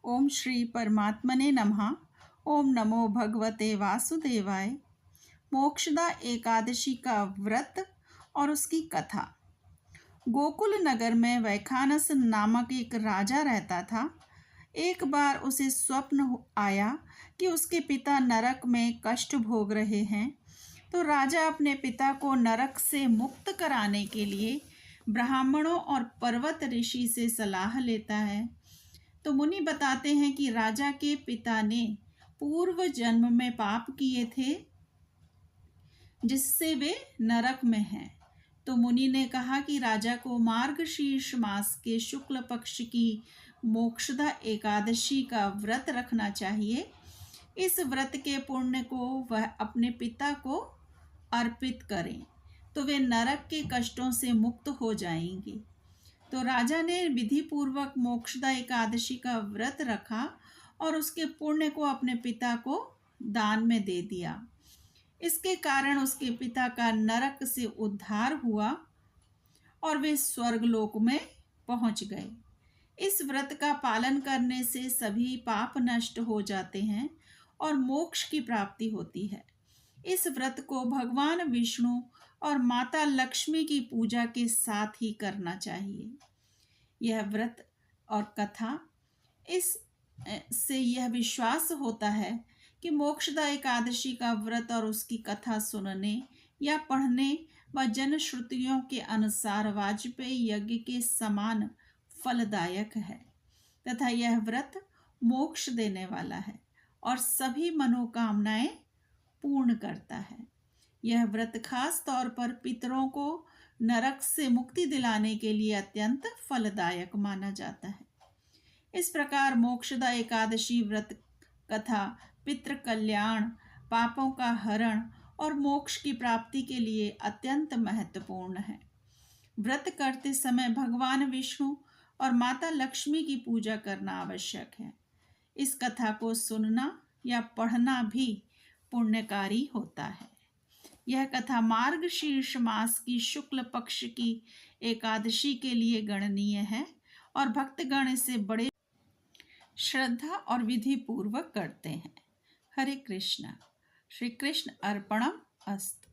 ओम श्री परमात्मने नमः। ओम नमो भगवते वासुदेवाय। मोक्षदा एकादशी का व्रत और उसकी कथा। गोकुल नगर में वैखानस नामक एक राजा रहता था। एक बार उसे स्वप्न आया कि उसके पिता नरक में कष्ट भोग रहे हैं। तो राजा अपने पिता को नरक से मुक्त कराने के लिए ब्राह्मणों और पर्वत ऋषि से सलाह लेता है। तो मुनि बताते हैं कि राजा के पिता ने पूर्व जन्म में पाप किए थे, जिससे वे नरक में हैं। तो मुनि ने कहा कि राजा को मार्गशीर्ष मास के शुक्ल पक्ष की मोक्षदा एकादशी का व्रत रखना चाहिए। इस व्रत के पुण्य को वह अपने पिता को अर्पित करें तो वे नरक के कष्टों से मुक्त हो जाएंगे। तो राजा ने विधि पूर्वक मोक्षदा एकादशी का व्रत रखा और उसके पुण्य को अपने पिता को दान में दे दिया। इसके कारण उसके पिता का नरक से उद्धार हुआ और वे स्वर्गलोक में पहुंच गए। इस व्रत का पालन करने से सभी पाप नष्ट हो जाते हैं और मोक्ष की प्राप्ति होती है। इस व्रत को भगवान विष्णु और माता लक्ष्मी की पूजा के साथ ही करना चाहिए। यह व्रत और कथा इस से यह विश्वास होता है कि मोक्षदा एकादशी का व्रत और उसकी कथा सुनने या पढ़ने व जनश्रुतियों के अनुसार वाजपेयी यज्ञ के समान फलदायक है तथा यह व्रत मोक्ष देने वाला है और सभी मनोकामनाएं पूर्ण करता है। यह व्रत खास तौर पर पितरों को नरक से मुक्ति दिलाने के लिए अत्यंत फलदायक माना जाता है। इस प्रकार मोक्षदा एकादशी व्रत कथा पितृ कल्याण, पापों का हरण और मोक्ष की प्राप्ति के लिए अत्यंत महत्वपूर्ण है। व्रत करते समय भगवान विष्णु और माता लक्ष्मी की पूजा करना आवश्यक है। इस कथा को सुनना या पढ़ना भी पुण्यकारी होता है। यह कथा मार्गशीर्ष मास की शुक्ल पक्ष की एकादशी के लिए गणनीय है और भक्तगण इसे बड़े श्रद्धा और विधि पूर्वक करते हैं। हरे कृष्णा। श्री कृष्ण अर्पणम अस्तु।